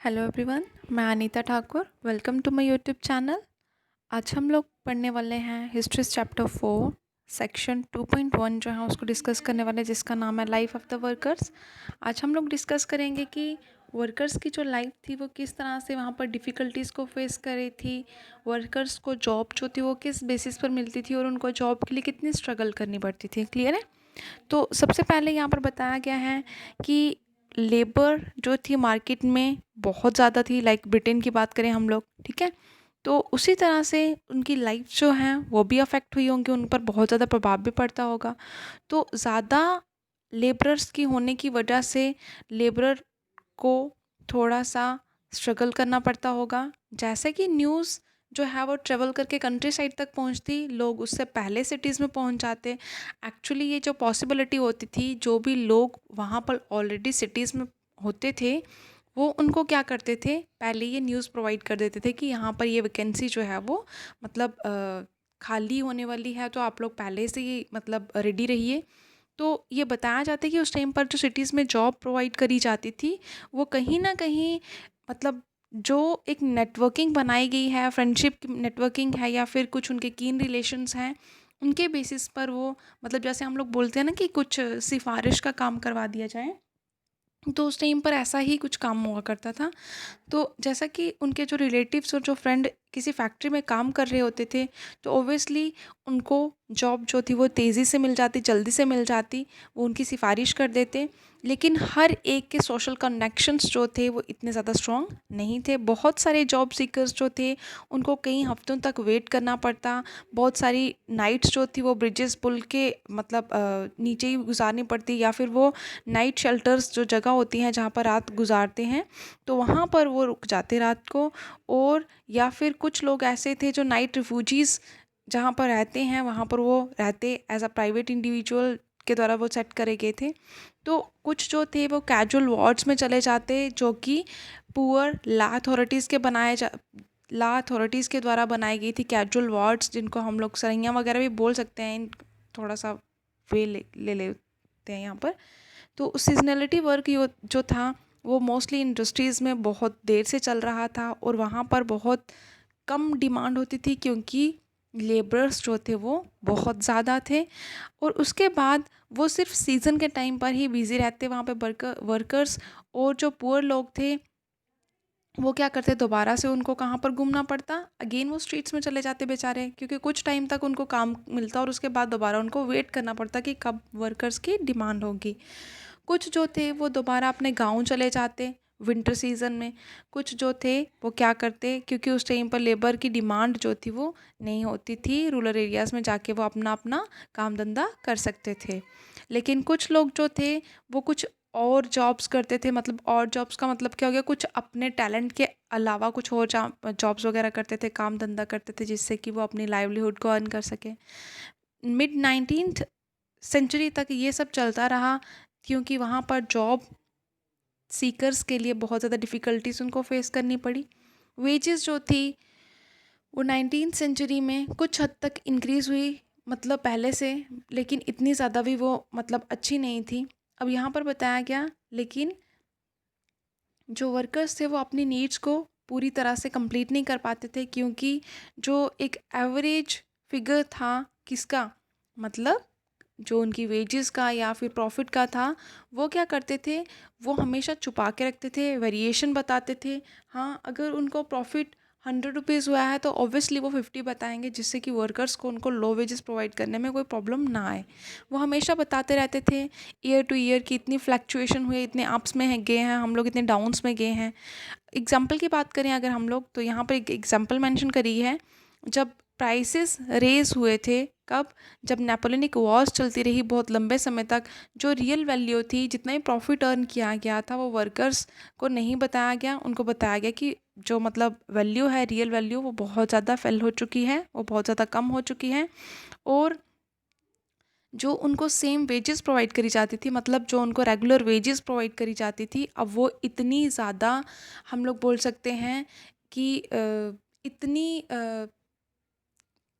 Hello everyone, मैं Anita Thakur. Welcome to my YouTube channel. आज हम लोग पढ़ने वाले हैं हिस्ट्री चैप्टर 4 सेक्शन 2.1 जो है उसको डिस्कस करने वाले हैं, जिसका नाम है लाइफ ऑफ द वर्कर्स। आज हम लोग डिस्कस करेंगे कि वर्कर्स की जो लाइफ थी वो किस तरह से वहाँ पर डिफ़िकल्टीज़ को फेस कर रही थी, वर्कर्स को जॉब जो थी वो किस बेसिस पर मिलती थी और उनको जॉब के लिए कितनी स्ट्रगल करनी पड़ती थी। क्लियर है? तो सबसे पहले यहाँ पर बताया गया है कि लेबर जो थी मार्केट में बहुत ज़्यादा थी, लाइक ब्रिटेन की बात करें हम लोग, ठीक है। तो उसी तरह से उनकी लाइफ जो है वो भी अफेक्ट हुई होंगी, उन पर बहुत ज़्यादा प्रभाव भी पड़ता होगा। तो ज़्यादा लेबरर्स की होने की वजह से लेबरर को थोड़ा सा स्ट्रगल करना पड़ता होगा। जैसे कि न्यूज़ जो है वो ट्रेवल करके कंट्री साइड तक पहुंचती, लोग उससे पहले सिटीज़ में पहुंच जाते। एक्चुअली ये जो पॉसिबिलिटी होती थी, जो भी लोग वहाँ पर ऑलरेडी सिटीज़ में होते थे वो उनको क्या करते थे, पहले ये न्यूज़ प्रोवाइड कर देते थे कि यहाँ पर ये वैकेंसी जो है वो मतलब खाली होने वाली है, तो आप लोग पहले से ही मतलब रेडी रहिए। तो ये बताया जाता है कि उस टाइम पर जो सिटीज़ में जॉब प्रोवाइड करी जाती थी वो कहीं ना कहीं मतलब जो एक नेटवर्किंग बनाई गई है, फ्रेंडशिप की नेटवर्किंग है या फिर कुछ उनके कीन रिलेशंस हैं, उनके बेसिस पर वो मतलब जैसे हम लोग बोलते हैं ना कि कुछ सिफारिश का काम करवा दिया जाए, तो उस टाइम पर ऐसा ही कुछ काम हुआ करता था। तो जैसा कि उनके जो रिलेटिव्स और जो फ्रेंड किसी फैक्ट्री में काम कर रहे होते थे, तो ऑब्वियसली उनको जॉब जो थी वो तेज़ी से मिल जाती, जल्दी से मिल जाती, वो उनकी सिफारिश कर देते। लेकिन हर एक के सोशल कनेक्शंस जो थे वो इतने ज़्यादा स्ट्रॉन्ग नहीं थे। बहुत सारे जॉब सीकर्स जो थे उनको कई हफ्तों तक वेट करना पड़ता। बहुत सारी नाइट्स जो थी वो ब्रिजेस पुल के मतलब नीचे ही गुजारनी पड़ती, या फिर वो नाइट शेल्टर्स जो जगह होती हैं जहाँ पर रात गुजारते हैं तो वहाँ पर वो रुक जाते रात को। और या फिर कुछ लोग ऐसे थे जो नाइट रिफ्यूजीज़ जहाँ पर रहते हैं वहाँ पर वो रहते एज अ प्राइवेट इंडिविजुअल के द्वारा वो सेट करे गए थे। तो कुछ जो थे वो कैजुअल वार्ड्स में चले जाते, जो कि पुअर ला अथॉरिटीज़ के द्वारा बनाई गई थी कैजुअल वार्ड्स, जिनको हम लोग सरैया वगैरह भी बोल सकते हैं। थोड़ा सा वे ले लेते हैं यहाँ पर। तो सीजनलिटी वर्क जो था वो मोस्टली इंडस्ट्रीज़ में बहुत देर से चल रहा था और वहाँ पर बहुत कम डिमांड होती थी, क्योंकि लेबर्स जो थे वो बहुत ज़्यादा थे। और उसके बाद वो सिर्फ सीज़न के टाइम पर ही बिज़ी रहते वहाँ पे वर्कर्स। और जो पुअर लोग थे वो क्या करते, दोबारा से उनको कहाँ पर घूमना पड़ता, अगेन वो स्ट्रीट्स में चले जाते बेचारे, क्योंकि कुछ टाइम तक उनको काम मिलता और उसके बाद दोबारा उनको वेट करना पड़ता कि कब वर्कर्स की डिमांड होगी। कुछ जो थे वो दोबारा अपने गांव चले जाते विंटर सीज़न में। कुछ जो थे वो क्या करते, क्योंकि उस टाइम पर लेबर की डिमांड जो थी वो नहीं होती थी, रूरल एरियाज़ में जाके वो अपना अपना काम धंधा कर सकते थे। लेकिन कुछ लोग जो थे वो कुछ और जॉब्स करते थे। मतलब और जॉब्स का मतलब क्या हो गया, कुछ अपने टैलेंट के अलावा कुछ और जॉब्स वगैरह करते थे, काम धंधा करते थे, जिससे कि वो अपनी लाइवलीहुड को अर्न कर सके। मिड 19th सेंचुरी तक ये सब चलता रहा, क्योंकि वहाँ पर जॉब सीकर्स के लिए बहुत ज़्यादा डिफ़िकल्टीज उनको फेस करनी पड़ी। वेजेस जो थी वो 19th सेंचुरी में कुछ हद तक इंक्रीज़ हुई, मतलब पहले से, लेकिन इतनी ज़्यादा भी वो मतलब अच्छी नहीं थी। अब यहाँ पर बताया गया, लेकिन जो वर्कर्स थे वो अपनी नीड्स को पूरी तरह से कंप्लीट नहीं कर पाते थे, क्योंकि जो एक एवरेज फिगर था किसका, मतलब जो उनकी वेजेस का या फिर प्रॉफिट का था, वो क्या करते थे, वो हमेशा छुपा के रखते थे, वेरिएशन बताते थे। हाँ, अगर उनको प्रॉफिट 100 रुपीज़ हुआ है तो ऑब्वियसली वो 50 बताएंगे, जिससे कि वर्कर्स को उनको लो वेजेस प्रोवाइड करने में कोई प्रॉब्लम ना आए। वो हमेशा बताते रहते थे ईयर टू ईयर की इतनी फ्लक्चुएशन हुई, इतने अप्स में गए हैं हम लोग, इतने डाउन्स में गए हैं। एग्जाम्पल की बात करें अगर हम लोग, तो यहाँ पर एक एग्जाम्पल मेंशन करी है। जब प्राइसेस रेज हुए थे, कब, जब नेपोलियनिक वॉर्स चलती रही बहुत लंबे समय तक, जो रियल वैल्यू थी, जितना ही प्रॉफिट अर्न किया गया था, वो वर्कर्स को नहीं बताया गया। उनको बताया गया कि जो मतलब वैल्यू है, रियल वैल्यू, वो बहुत ज़्यादा फेल हो चुकी है, वो बहुत ज़्यादा कम हो चुकी है। और जो उनको सेम वेजेस प्रोवाइड करी जाती थी, मतलब जो उनको रेगुलर वेजेस प्रोवाइड करी जाती थी, अब वो इतनी ज़्यादा हम लोग बोल सकते हैं कि इतनी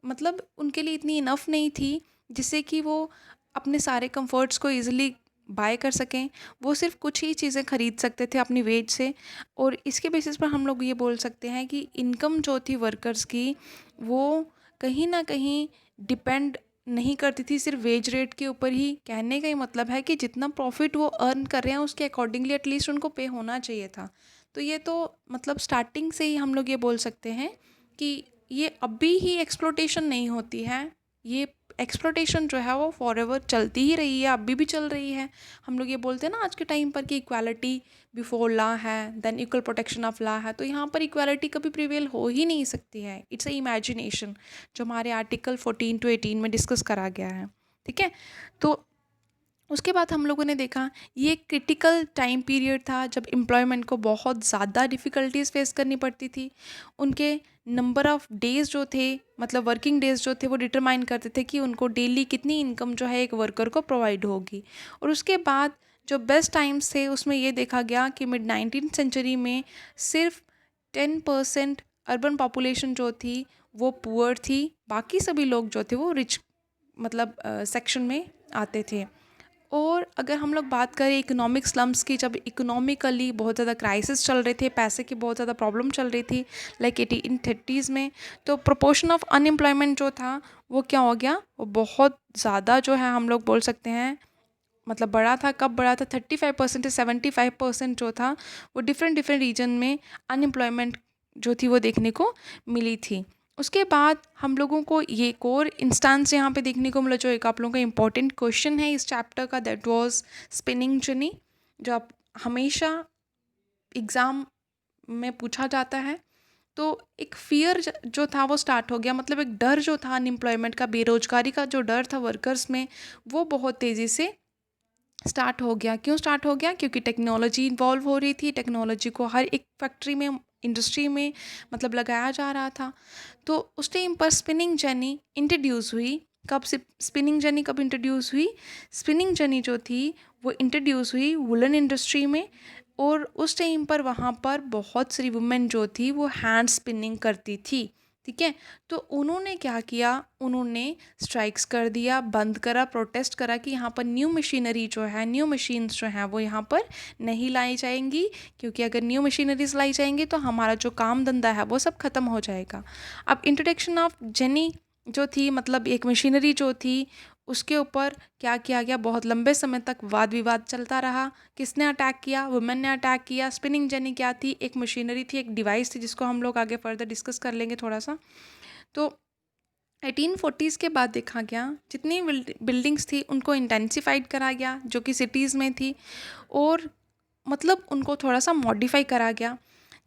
मतलब उनके लिए इतनी इनफ नहीं थी, जिससे कि वो अपने सारे कंफर्ट्स को ईज़िली बाय कर सकें, वो सिर्फ कुछ ही चीज़ें खरीद सकते थे अपनी वेज से। और इसके बेसिस पर हम लोग ये बोल सकते हैं कि इनकम जो थी वर्कर्स की, वो कहीं ना कहीं डिपेंड नहीं करती थी सिर्फ वेज रेट के ऊपर ही। कहने का ही मतलब है कि जितना प्रॉफिट वो अर्न कर रहे हैं उसके अकॉर्डिंगली एटलीस्ट उनको पे होना चाहिए था। तो ये तो मतलब स्टार्टिंग से ही हम लोग ये बोल सकते हैं कि ये अभी ही एक्सप्लोटेशन नहीं होती है, ये एक्सप्लोटेशन जो है वो फॉरएवर चलती ही रही है, अभी भी चल रही है। हम लोग ये बोलते हैं ना आज के टाइम पर कि इक्वालिटी बिफोर लॉ है, than equal protection of law है, तो यहाँ पर इक्वालिटी कभी प्रिवेल हो ही नहीं सकती है। इट्स अ इमेजिनेशन जो हमारे आर्टिकल 14 to 18 में डिस्कस करा गया है। ठीक है, तो उसके बाद हम लोगों ने देखा ये क्रिटिकल टाइम पीरियड था जब एम्प्लॉयमेंट को बहुत ज़्यादा डिफ़िकल्टीज फेस करनी पड़ती थी। उनके नंबर ऑफ़ डेज़ जो थे, मतलब वर्किंग डेज़ जो थे, वो डिटरमाइन करते थे कि उनको डेली कितनी इनकम जो है एक वर्कर को प्रोवाइड होगी। और उसके बाद जो बेस्ट टाइम्स थे उसमें ये देखा गया कि मिड 19th सेंचुरी में सिर्फ 10% अर्बन पॉपुलेशन जो थी वो पुअर थी, बाकी सभी लोग जो थे वो रिच मतलब सेक्शन में आते थे। और अगर हम लोग बात करें इकोनॉमिक स्लम्स की, जब इकोनॉमिकली बहुत ज़्यादा क्राइसिस चल रहे थे, पैसे की बहुत ज़्यादा प्रॉब्लम चल रही थी लाइक 1830s में, तो प्रोपोर्शन ऑफ अनएम्प्लॉयमेंट जो था वो क्या हो गया, वो बहुत ज़्यादा जो है हम लोग बोल सकते हैं मतलब बड़ा था। कब बड़ा था? 35% से 75% जो था वो डिफरेंट डिफरेंट रीजन में अनएम्प्लॉयमेंट जो थी वो देखने को मिली थी। उसके बाद हम लोगों को ये एक और इंस्टांस यहाँ पे देखने को मिला जो एक आप लोगों का इम्पोर्टेंट क्वेश्चन है इस चैप्टर का, दैट वाज स्पिनिंग जर्नी, जो आप हमेशा एग्ज़ाम में पूछा जाता है। तो एक फियर जो था वो स्टार्ट हो गया, मतलब एक डर जो था अनएम्प्लॉयमेंट का, बेरोजगारी का जो डर था वर्कर्स में, वो बहुत तेज़ी से स्टार्ट हो गया। क्यों स्टार्ट हो गया? क्योंकि टेक्नोलॉजी इन्वॉल्व हो रही थी, टेक्नोलॉजी को हर एक फैक्ट्री में, इंडस्ट्री में मतलब लगाया जा रहा था। तो उस टाइम पर स्पिनिंग जेनी इंट्रोड्यूस हुई। कब से स्पिनिंग जेनी कब इंट्रोड्यूस हुई? स्पिनिंग जेनी जो थी वो इंट्रोड्यूस हुई वुलन इंडस्ट्री में। और उस टाइम पर वहाँ पर बहुत सारी वुमेन जो थी वो हैंड स्पिनिंग करती थी। ठीक है, तो उन्होंने क्या किया, उन्होंने स्ट्राइक्स कर दिया, बंद करा, प्रोटेस्ट करा कि यहाँ पर न्यू मशीनरी जो है, न्यू मशीन्स जो हैं वो यहाँ पर नहीं लाई जाएंगी, क्योंकि अगर न्यू मशीनरीज लाई जाएंगी तो हमारा जो काम धंधा है वो सब खत्म हो जाएगा। अब इंट्रोडक्शन ऑफ जेनी जो थी, मतलब एक मशीनरी जो थी, उसके ऊपर क्या किया गया, बहुत लंबे समय तक वाद विवाद चलता रहा। किसने अटैक किया? वुमेन ने अटैक किया। स्पिनिंग जेनी क्या थी? एक मशीनरी थी, एक डिवाइस थी, जिसको हम लोग आगे फर्दर डिस्कस कर लेंगे थोड़ा सा। तो 1840s के बाद देखा गया जितनी बिल्डिंग्स थी उनको इंटेंसिफाइड करा गया जो कि सिटीज़ में थी, और मतलब उनको थोड़ा सा मॉडिफाई करा गया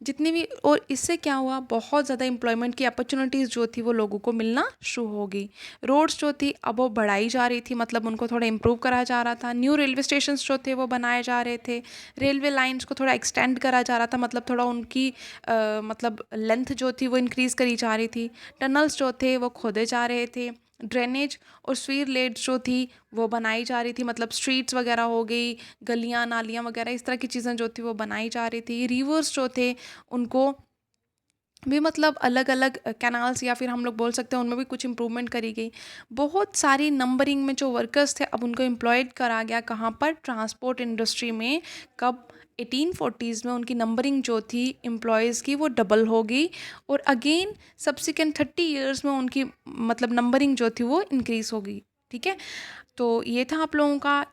जितनी भी। और इससे क्या हुआ, बहुत ज़्यादा एम्प्लॉयमेंट की अपॉर्चुनिटीज़ जो थी वो लोगों को मिलना शुरू हो गई। रोड्स जो थी अब वो बढ़ाई जा रही थी, मतलब उनको थोड़ा इम्प्रूव करा जा रहा था। न्यू रेलवे स्टेशन जो थे वो बनाए जा रहे थे। रेलवे लाइंस को थोड़ा एक्सटेंड करा जा रहा था, मतलब थोड़ा उनकी मतलब लेंथ जो थी वो इंक्रीज़ करी जा रही थी। टनल्स जो थे वो खोदे जा रहे थे। ड्रेनेज और स्वीर लेट्स जो थी वो बनाई जा रही थी, मतलब स्ट्रीट्स वगैरह हो गई, गलियां नालियां वगैरह, इस तरह की चीज़ें जो थी वो बनाई जा रही थी। रिवर्स जो थे उनको भी मतलब अलग अलग कैनाल्स, या फिर हम लोग बोल सकते हैं उनमें भी कुछ इम्प्रूवमेंट करी गई। बहुत सारी नंबरिंग में जो वर्कर्स थे अब उनको एम्प्लॉयड करा गया, कहाँ पर? ट्रांसपोर्ट इंडस्ट्री में। कब? 1840s में उनकी नंबरिंग जो थी एम्प्लॉयज़ की वो डबल हो गई, और अगेन सब्सिक्वेंट 30 ईयर्स में उनकी मतलब नंबरिंग जो थी वो इंक्रीज़ हो गई। ठीक है, तो ये था आप लोगों का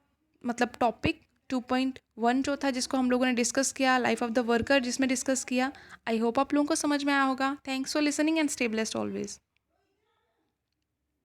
मतलब टॉपिक 2.1 जो था, जिसको हम लोगों ने डिस्कस किया, लाइफ ऑफ द वर्कर जिसमें डिस्कस किया। आई होप आप लोगों को समझ में आया होगा। Thanks for listening and stay blessed always.